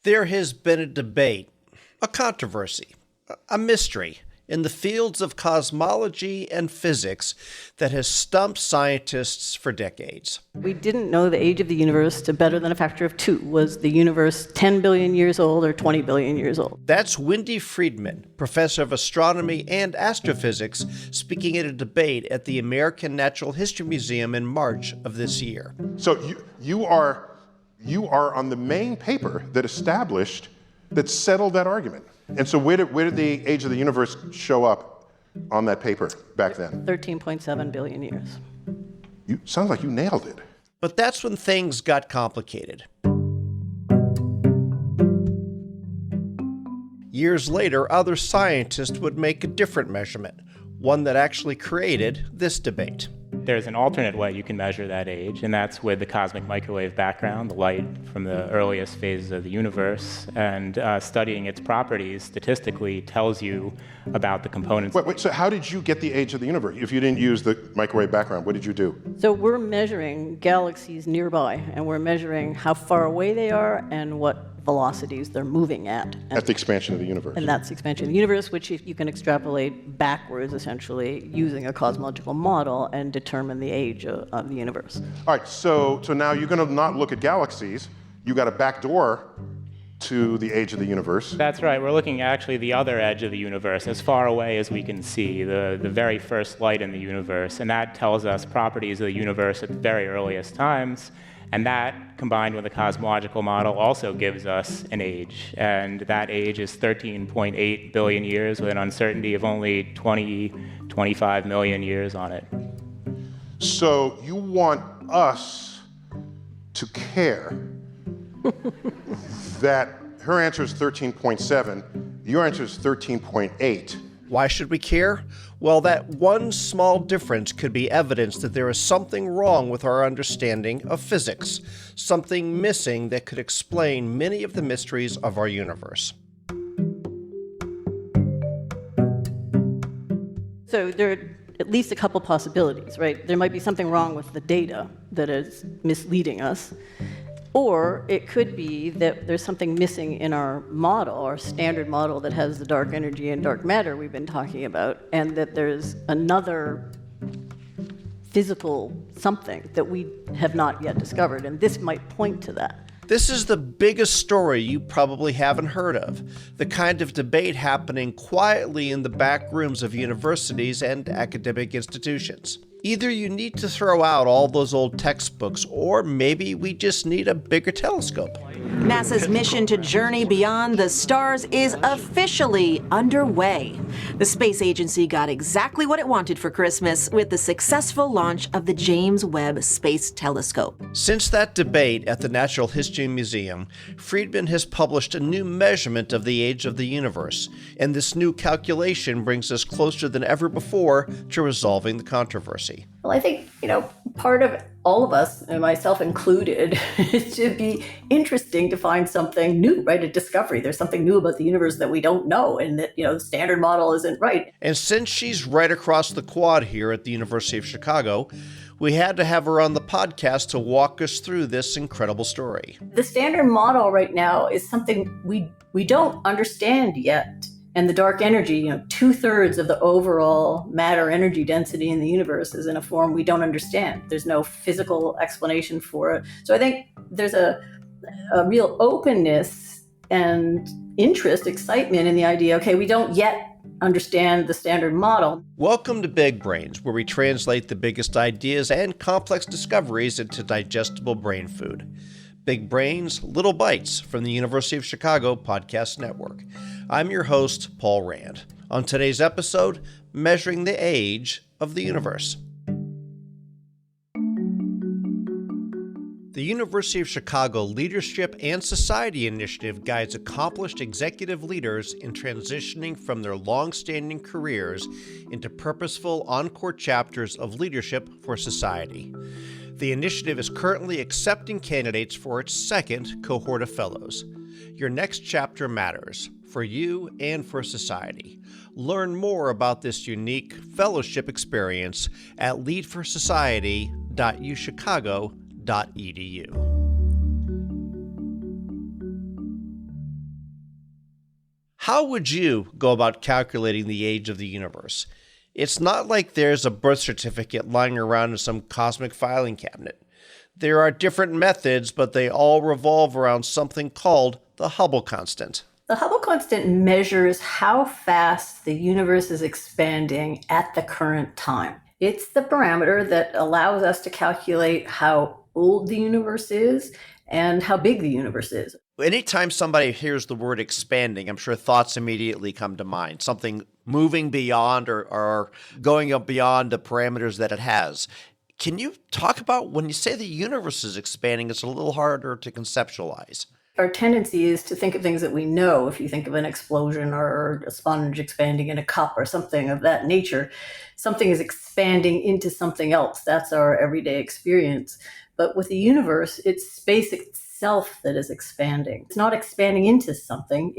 There has been a debate, a controversy, a mystery in the fields of cosmology and physics that has stumped scientists for decades. We didn't know the age of the universe to better than a factor of 2. Was the universe 10 billion years old or 20 billion years old? That's Wendy Freedman, professor of astronomy and astrophysics, speaking at a debate at the American Natural History Museum in March of this year. So you are on the main paper that settled that argument. And so where did the age of the universe show up on that paper back then? 13.7 billion years. Sounds like you nailed it. But that's when things got complicated. Years later, other scientists would make a different measurement, one that actually created this debate. There's an alternate way you can measure that age, and that's with the cosmic microwave background, the light from the earliest phases of the universe, and studying its properties statistically tells you about the components. Wait, so how did you get the age of the universe? If you didn't use the microwave background, what did you do? So we're measuring galaxies nearby, and we're measuring how far away they are and what velocities they're moving at. At the expansion of the universe. And that's the expansion of the universe, which you can extrapolate backwards, essentially, using a cosmological model and determine the age of the universe. All right, so now you're going to not look at galaxies. You got a back door to the age of the universe. That's right. We're looking at actually the other edge of the universe, as far away as we can see, the very first light in the universe. And that tells us properties of the universe at the very earliest times. And that, combined with a cosmological model, also gives us an age. And that age is 13.8 billion years with an uncertainty of only 25 million years on it. So you want us to care that her answer is 13.7, your answer is 13.8. Why should we care? Well, that one small difference could be evidence that there is something wrong with our understanding of physics, something missing that could explain many of the mysteries of our universe. So there are at least a couple possibilities, right? There might be something wrong with the data that is misleading us. Or it could be that there's something missing in our model, our standard model that has the dark energy and dark matter we've been talking about, and that there's another physical something that we have not yet discovered, and this might point to that. This is the biggest story you probably haven't heard of, the kind of debate happening quietly in the back rooms of universities and academic institutions. Either you need to throw out all those old textbooks, or maybe we just need a bigger telescope. NASA's mission to journey beyond the stars is officially underway. The space agency got exactly what it wanted for Christmas with the successful launch of the James Webb Space Telescope. Since that debate at the Natural History Museum, Freedman has published a new measurement of the age of the universe, and this new calculation brings us closer than ever before to resolving the controversy. Well, I think, part of all of us, and myself included, it should be interesting to find something new, right? A discovery. There's something new about the universe that we don't know, and that, the standard model isn't right. And since she's right across the quad here at the University of Chicago, we had to have her on the podcast to walk us through this incredible story. The standard model right now is something we don't understand yet. And the dark energy, 2/3 of the overall matter energy density in the universe is in a form we don't understand. There's no physical explanation for it. So I think there's a real openness and interest, excitement in the idea, okay, we don't yet understand the standard model. Welcome to Big Brains, where we translate the biggest ideas and complex discoveries into digestible brain food. Big Brains, Little Bites from the University of Chicago Podcast Network. I'm your host, Paul Rand. On today's episode, Measuring the Age of the Universe. The University of Chicago Leadership and Society Initiative guides accomplished executive leaders in transitioning from their long-standing careers into purposeful encore chapters of leadership for society. The initiative is currently accepting candidates for its second cohort of fellows. Your next chapter matters, for you and for society. Learn more about this unique fellowship experience at leadforsociety.uchicago.edu. How would you go about calculating the age of the universe? It's not like there's a birth certificate lying around in some cosmic filing cabinet. There are different methods, but they all revolve around something called the Hubble constant. The Hubble constant measures how fast the universe is expanding at the current time. It's the parameter that allows us to calculate how old the universe is and how big the universe is. Anytime somebody hears the word expanding, I'm sure thoughts immediately come to mind. Something moving beyond or going up beyond the parameters that it has. Can you talk about when you say the universe is expanding, it's a little harder to conceptualize? Our tendency is to think of things that we know. If you think of an explosion or a sponge expanding in a cup or something of that nature, something is expanding into something else. That's our everyday experience. But with the universe, it's space itself that is expanding. It's not expanding into something.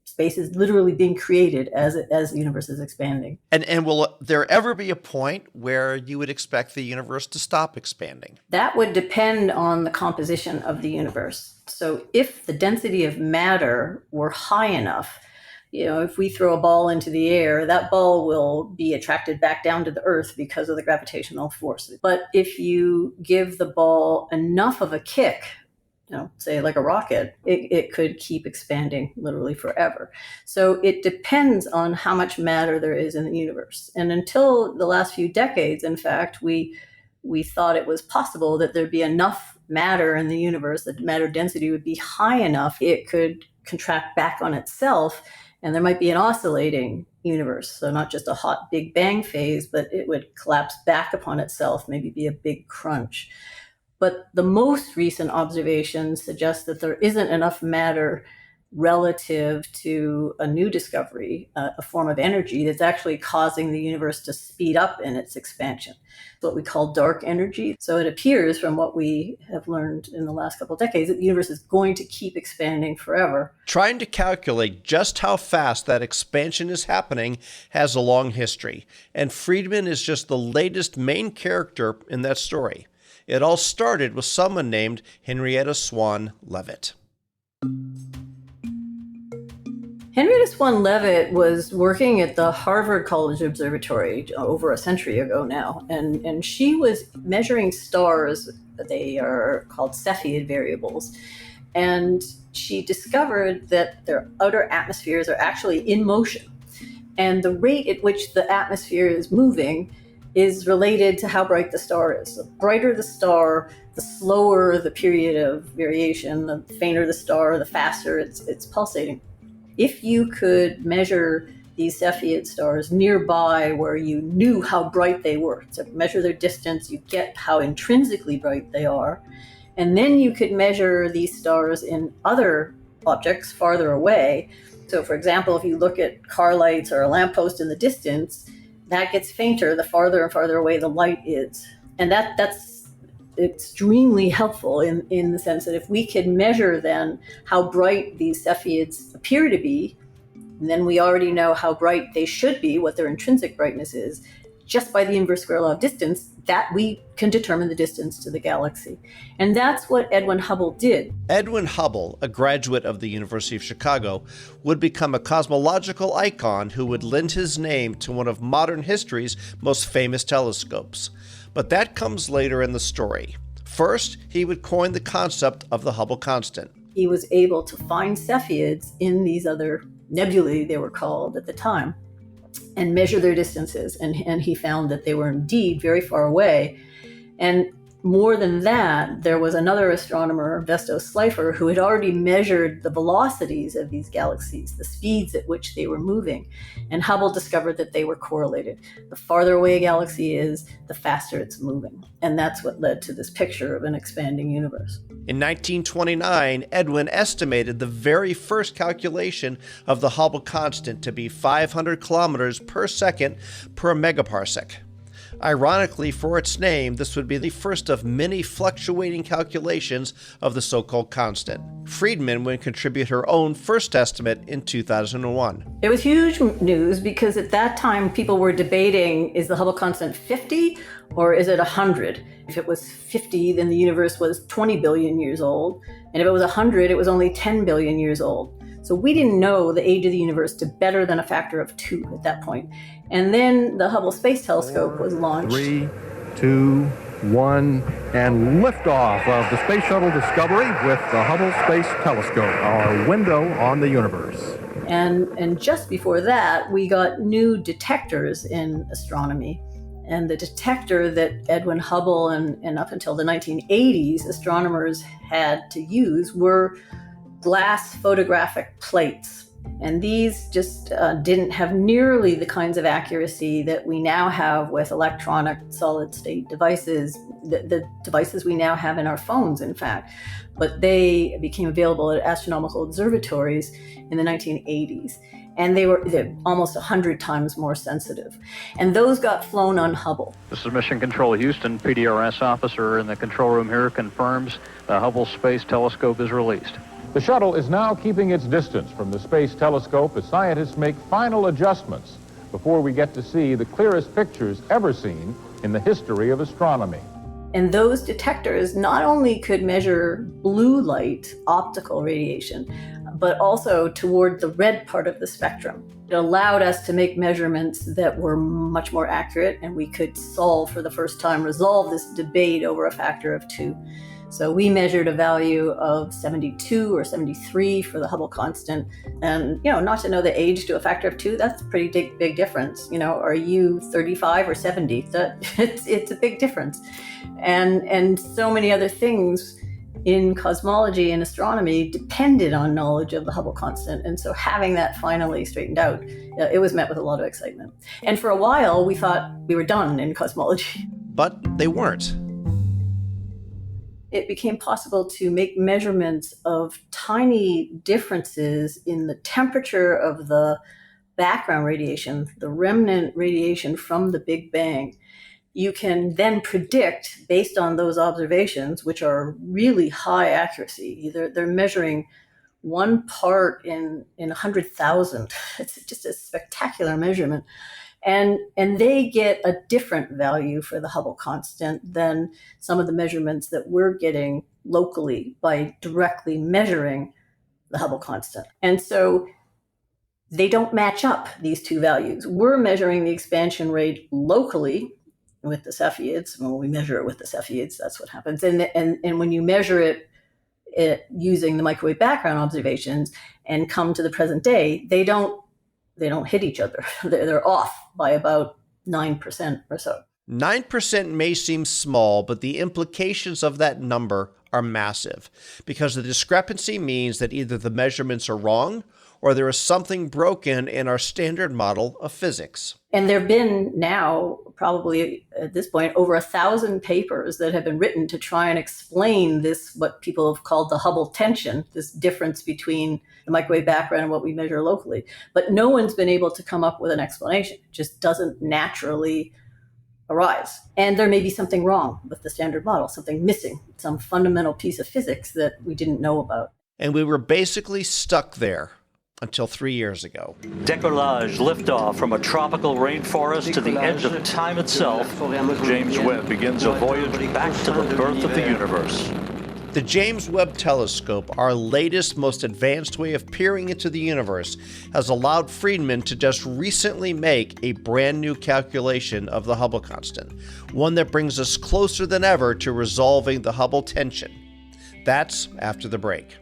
Space is literally being created as the universe is expanding. And will there ever be a point where you would expect the universe to stop expanding? That would depend on the composition of the universe. So if the density of matter were high enough, if we throw a ball into the air, that ball will be attracted back down to the earth because of the gravitational force. But if you give the ball enough of a kick, say like a rocket, it could keep expanding literally forever. So it depends on how much matter there is in the universe. And until the last few decades, in fact, we thought it was possible that there'd be enough matter in the universe, that matter density would be high enough, it could contract back on itself, and there might be an oscillating universe. So not just a hot Big Bang phase, but it would collapse back upon itself, maybe be a big crunch. But the most recent observations suggest that there isn't enough matter relative to a new discovery, a form of energy that's actually causing the universe to speed up in its expansion. It's what we call dark energy. So it appears from what we have learned in the last couple of decades that the universe is going to keep expanding forever. Trying to calculate just how fast that expansion is happening has a long history, and Freedman is just the latest main character in that story. It all started with someone named Henrietta Swan Leavitt. Henrietta Swan Leavitt was working at the Harvard College Observatory over a century ago now, and she was measuring stars. They are called Cepheid variables, and she discovered that their outer atmospheres are actually in motion, and the rate at which the atmosphere is moving is related to how bright the star is. The brighter the star, the slower the period of variation, the fainter the star, the faster it's pulsating. If you could measure these Cepheid stars nearby where you knew how bright they were, so measure their distance, you get how intrinsically bright they are, and then you could measure these stars in other objects farther away. So for example, if you look at car lights or a lamppost in the distance, that gets fainter the farther and farther away the light is. And that's extremely helpful in the sense that if we could measure then how bright these Cepheids appear to be, then we already know how bright they should be, what their intrinsic brightness is, just by the inverse square law of distance, that we can determine the distance to the galaxy. And that's what Edwin Hubble did. Edwin Hubble, a graduate of the University of Chicago, would become a cosmological icon who would lend his name to one of modern history's most famous telescopes. But that comes later in the story. First, he would coin the concept of the Hubble constant. He was able to find Cepheids in these other nebulae, they were called at the time, and measure their distances. And he found that they were indeed very far away. And more than that, there was another astronomer, Vesto Slipher, who had already measured the velocities of these galaxies, the speeds at which they were moving. And Hubble discovered that they were correlated. The farther away a galaxy is, the faster it's moving. And that's what led to this picture of an expanding universe. In 1929, Edwin estimated the very first calculation of the Hubble constant to be 500 kilometers per second per megaparsec. Ironically, for its name, this would be the first of many fluctuating calculations of the so-called constant. Freedman would contribute her own first estimate in 2001. It was huge news because at that time people were debating, is the Hubble constant 50 or is it 100? If it was 50, then the universe was 20 billion years old. And if it was 100, it was only 10 billion years old. So we didn't know the age of the universe to better than a factor of 2 at that point. And then the Hubble Space Telescope was launched. 3, 2, 1, and liftoff of the Space Shuttle Discovery with the Hubble Space Telescope, our window on the universe. And just before that, we got new detectors in astronomy. And the detector that Edwin Hubble and up until the 1980s, astronomers had to use were glass photographic plates. And these just didn't have nearly the kinds of accuracy that we now have with electronic solid-state devices, the devices we now have in our phones, in fact. But they became available at astronomical observatories in the 1980s. And they're almost 100 times more sensitive. And those got flown on Hubble. This is Mission Control Houston. PDRS officer in the control room here confirms the Hubble Space Telescope is released. The shuttle is now keeping its distance from the Space Telescope as scientists make final adjustments before we get to see the clearest pictures ever seen in the history of astronomy. And those detectors not only could measure blue light, optical radiation, but also toward the red part of the spectrum. It allowed us to make measurements that were much more accurate, and we could solve, for the first time, resolve this debate over a factor of 2. So we measured a value of 72 or 73 for the Hubble constant. And, not to know the age to a factor of 2, that's a pretty big difference. Are you 35 or 70? It's a big difference. And so many other things in cosmology and astronomy depended on knowledge of the Hubble constant. And so having that finally straightened out, it was met with a lot of excitement. And for a while, we thought we were done in cosmology. But they weren't. It became possible to make measurements of tiny differences in the temperature of the background radiation, the remnant radiation from the Big Bang. You can then predict, based on those observations, which are really high accuracy, they're measuring 1 part in 100,000. It's just a spectacular measurement. And they get a different value for the Hubble constant than some of the measurements that we're getting locally by directly measuring the Hubble constant. And so they don't match up, these two values. We're measuring the expansion rate locally with the Cepheids. When we measure it with the Cepheids, that's what happens. And when you measure it using the microwave background observations and come to the present day, they don't hit each other. They're off by about 9% or so. 9% may seem small, but the implications of that number are massive, because the discrepancy means that either the measurements are wrong or there is something broken in our standard model of physics. And there have been now, probably at this point, over 1,000 papers that have been written to try and explain this, what people have called the Hubble tension, this difference between the microwave background and what we measure locally. But no one's been able to come up with an explanation. It just doesn't naturally arise. And there may be something wrong with the standard model, something missing, some fundamental piece of physics that we didn't know about. And we were basically stuck there until 3 years ago. Decollage liftoff from a tropical rainforest to the edge of time itself. James Webb begins a voyage back to the birth of the universe. The James Webb Telescope, our latest, most advanced way of peering into the universe, has allowed Freedman to just recently make a brand new calculation of the Hubble constant, one that brings us closer than ever to resolving the Hubble tension. That's after the break.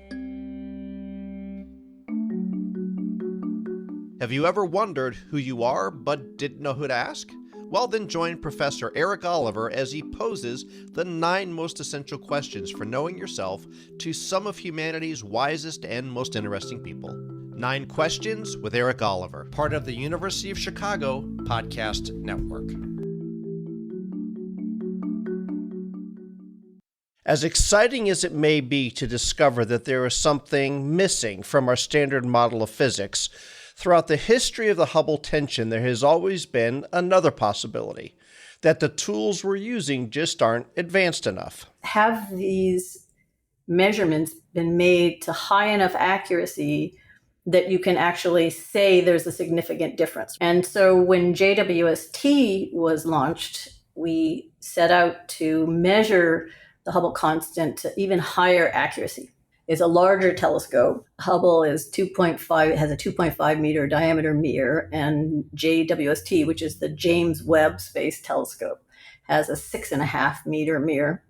Have you ever wondered who you are but didn't know who to ask? Well, then join Professor Eric Oliver as he poses the 9 most essential questions for knowing yourself to some of humanity's wisest and most interesting people. 9 Questions with Eric Oliver, part of the University of Chicago Podcast Network. As exciting as it may be to discover that there is something missing from our standard model of physics, throughout the history of the Hubble tension, there has always been another possibility, that the tools we're using just aren't advanced enough. Have these measurements been made to high enough accuracy that you can actually say there's a significant difference? And so when JWST was launched, we set out to measure the Hubble constant to even higher accuracy. is a larger telescope. Hubble is 2.5, it has a 2.5 meter diameter mirror, and JWST, which is the James Webb Space Telescope, has a 6.5 meter mirror.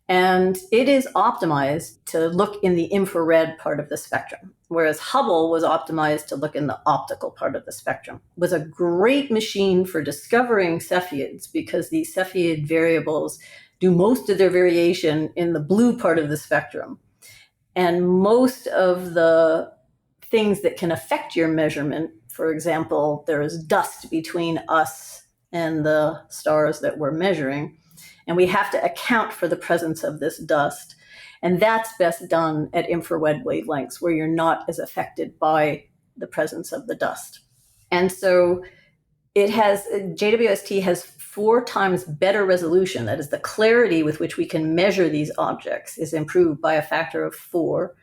And it is optimized to look in the infrared part of the spectrum, whereas Hubble was optimized to look in the optical part of the spectrum. It was a great machine for discovering Cepheids because these Cepheid variables do most of their variation in the blue part of the spectrum. And most of the things that can affect your measurement, for example, there is dust between us and the stars that we're measuring, and we have to account for the presence of this dust. And that's best done at infrared wavelengths where you're not as affected by the presence of the dust. And so JWST has 4 times better resolution. That is, the clarity with which we can measure these objects is improved by a factor of 4.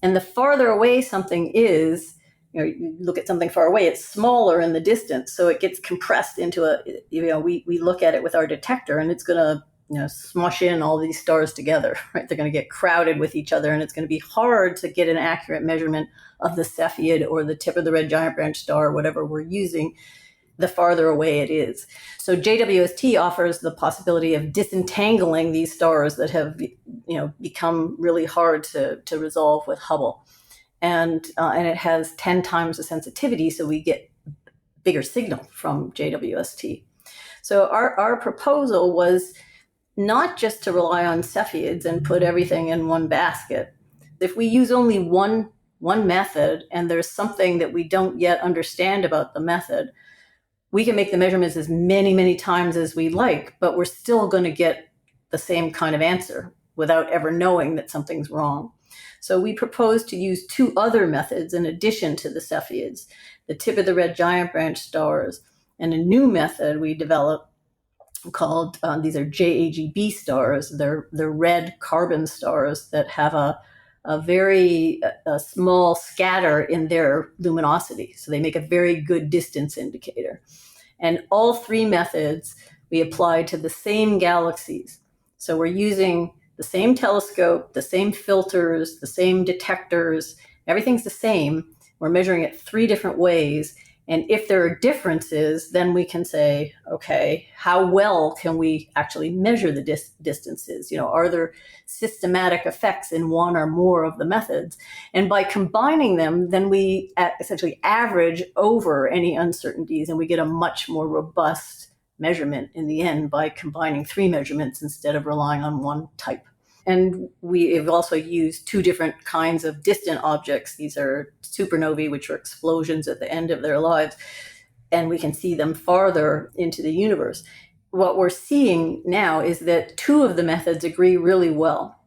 And the farther away something is, you look at something far away, it's smaller in the distance. So it gets compressed into we look at it with our detector and it's going to, smush in all these stars together, right? They're going to get crowded with each other and it's going to be hard to get an accurate measurement of the Cepheid or the tip of the red giant branch star, whatever we're using, the farther away it is. So JWST offers the possibility of disentangling these stars that have, become really hard to resolve with Hubble. And it has 10 times the sensitivity, so we get bigger signal from JWST. So our proposal was not just to rely on Cepheids and put everything in one basket. If we use only one method and there's something that we don't yet understand about the method, we can make the measurements as many, many times as we like, but we're still going to get the same kind of answer without ever knowing that something's wrong. So we propose to use 2 other methods in addition to the Cepheids, the tip of the red giant branch stars, and a new method we developed called, these are JAGB stars. They're red carbon stars that have a very small scatter in their luminosity. So they make a very good distance indicator. And all 3 methods we apply to the same galaxies. So we're using the same telescope, the same filters, the same detectors, everything's the same. We're measuring it 3 different ways. And if there are differences, then we can say, okay, how well can we actually measure the distances? Are there systematic effects in one or more of the methods? And by combining them, then we essentially average over any uncertainties and we get a much more robust measurement in the end by combining 3 measurements instead of relying on one type. And we have also used 2 different kinds of distant objects. These are supernovae, which are explosions at the end of their lives, and we can see them farther into the universe. What we're seeing now is that 2 of the methods agree really well,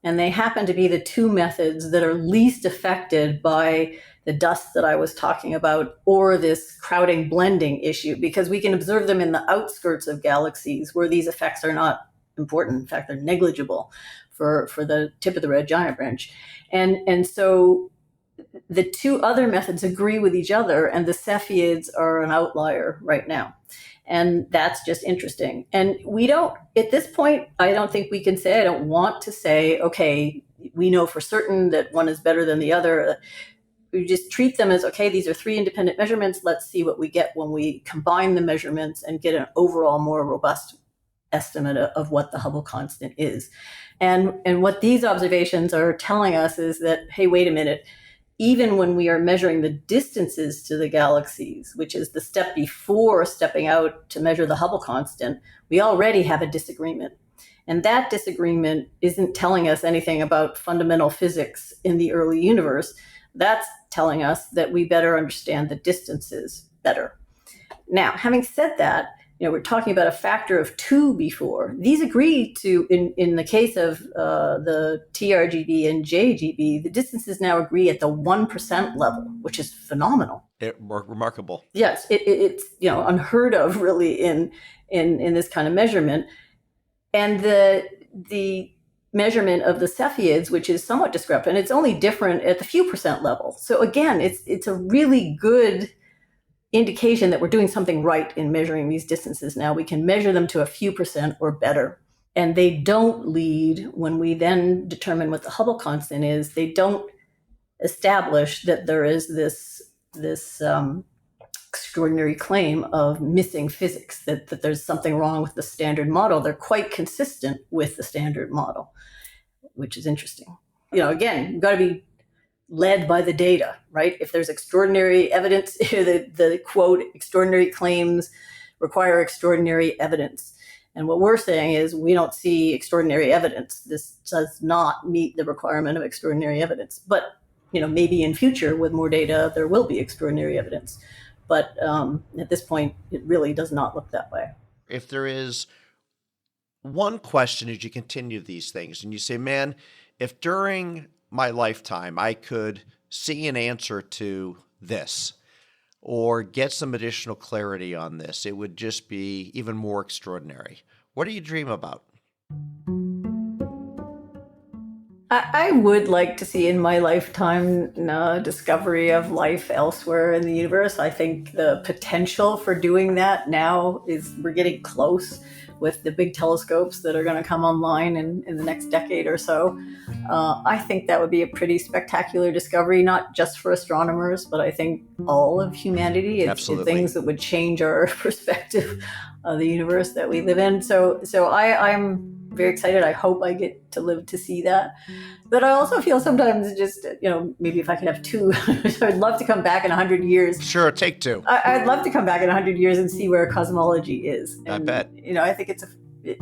and they happen to be the 2 methods that are least affected by the dust that I was talking about or this crowding blending issue, because we can observe them in the outskirts of galaxies where these effects are not important. In fact, they're negligible for the tip of the red giant branch. And so the 2 other methods agree with each other, and the Cepheids are an outlier right now. And that's just interesting. And we don't, at this point, I don't think we can say, I don't want to say, okay, we know for certain that one is better than the other. We just treat them as, okay, these are 3 independent measurements. Let's see what we get when we combine the measurements and get an overall more robust estimate of what the Hubble constant is. And what these observations are telling us is that, hey, wait a minute, even when we are measuring the distances to the galaxies, which is the step before stepping out to measure the Hubble constant, we already have a disagreement. And that disagreement isn't telling us anything about fundamental physics in the early universe. That's telling us that we better understand the distances better. Now, having said that, we're talking about a factor of 2 before. These agree to, in the case of the TRGB and JGB, the distances now agree at the 1% level, which is phenomenal. Remarkable. Yes, it's unheard of really in this kind of measurement. And the measurement of the Cepheids, which is somewhat discrepant, it's only different at the few percent level. So again, it's a really good indication that we're doing something right in measuring these distances now. We can measure them to a few percent or better. And they don't lead, when we then determine what the Hubble constant is, they don't establish that there is this extraordinary claim of missing physics, that there's something wrong with the standard model. They're quite consistent with the standard model, which is interesting. Again, you've got to be led by the data, right? If there's extraordinary evidence, the quote, extraordinary claims require extraordinary evidence. And what we're saying is we don't see extraordinary evidence. This does not meet the requirement of extraordinary evidence. But, maybe in future with more data, there will be extraordinary evidence. But at this point, it really does not look that way. If there is one question as you continue these things and you say, man, if during my lifetime I could see an answer to this or get some additional clarity on this, it would just be even more extraordinary. What do you dream about? I would like to see in my lifetime discovery of life elsewhere in the universe. I think the potential for doing that now we're getting close with the big telescopes that are going to come online in the next decade or so. I think that would be a pretty spectacular discovery, not just for astronomers, but I think all of humanity. It's things that would change our perspective of the universe that we live in. So I'm very excited. I hope I get to live to see that. But I also feel sometimes just, maybe if I could have two, I'd love to come back in 100 years. Sure, take two. I'd love to come back in 100 years and see where cosmology is. And, I bet. I think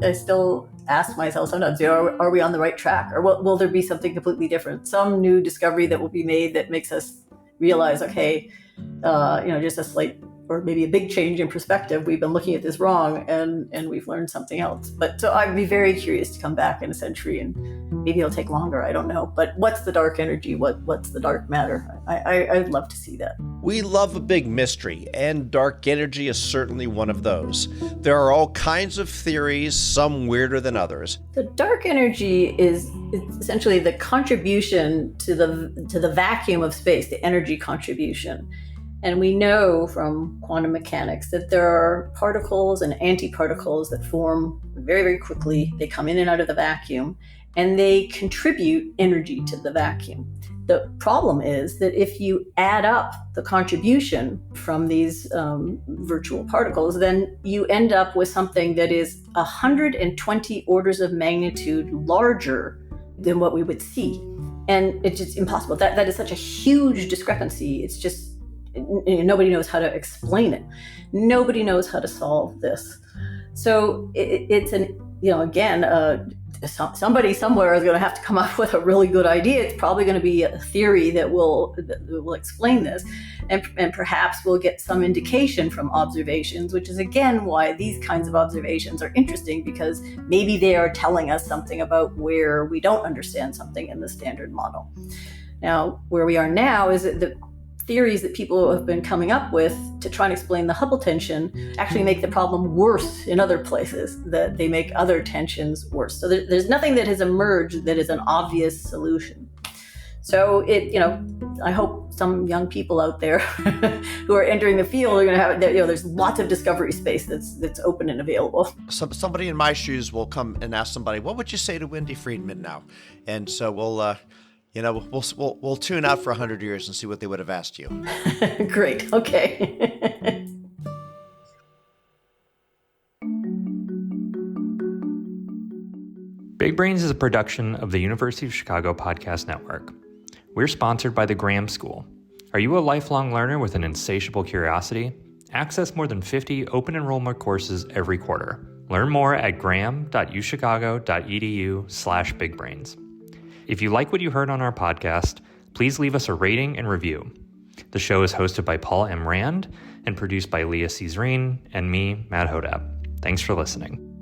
I still ask myself sometimes, are we on the right track? Or will there be something completely different? Some new discovery that will be made that makes us realize, okay, just a slight or maybe a big change in perspective. We've been looking at this wrong and we've learned something else. But so I'd be very curious to come back in a century, and maybe it'll take longer, I don't know. But what's the dark energy? What's the dark matter? I'd love to see that. We love a big mystery, and dark energy is certainly one of those. There are all kinds of theories, some weirder than others. The dark energy is essentially the contribution to the vacuum of space, the energy contribution. And we know from quantum mechanics that there are particles and antiparticles that form very, very quickly. They come in and out of the vacuum, and they contribute energy to the vacuum. The problem is that if you add up the contribution from these virtual particles, then you end up with something that is 120 orders of magnitude larger than what we would see. And it's just impossible. That is such a huge discrepancy. It's just, nobody knows how to explain it. Nobody knows how to solve this. So it's somebody somewhere is going to have to come up with a really good idea. It's probably going to be a theory that will explain this. And perhaps we'll get some indication from observations, which is again why these kinds of observations are interesting, because maybe they are telling us something about where we don't understand something in the standard model. Now, where we are now is that the theories that people have been coming up with to try and explain the Hubble tension actually make the problem worse in other places, that they make other tensions worse. So there's nothing that has emerged that is an obvious solution. So I hope some young people out there who are entering the field are going to have, there's lots of discovery space that's open and available. Somebody in my shoes will come and ask somebody, what would you say to Wendy Freedman now? And so we'll tune out for 100 years and see what they would have asked you. Great. Okay. Big Brains is a production of the University of Chicago Podcast Network. We're sponsored by the Graham School. Are you a lifelong learner with an insatiable curiosity? Access more than 50 open enrollment courses every quarter. Learn more at graham.uchicago.edu/bigbrains. If you like what you heard on our podcast, please leave us a rating and review. The show is hosted by Paul M. Rand and produced by Leah Cesarine and me, Matt Hodap. Thanks for listening.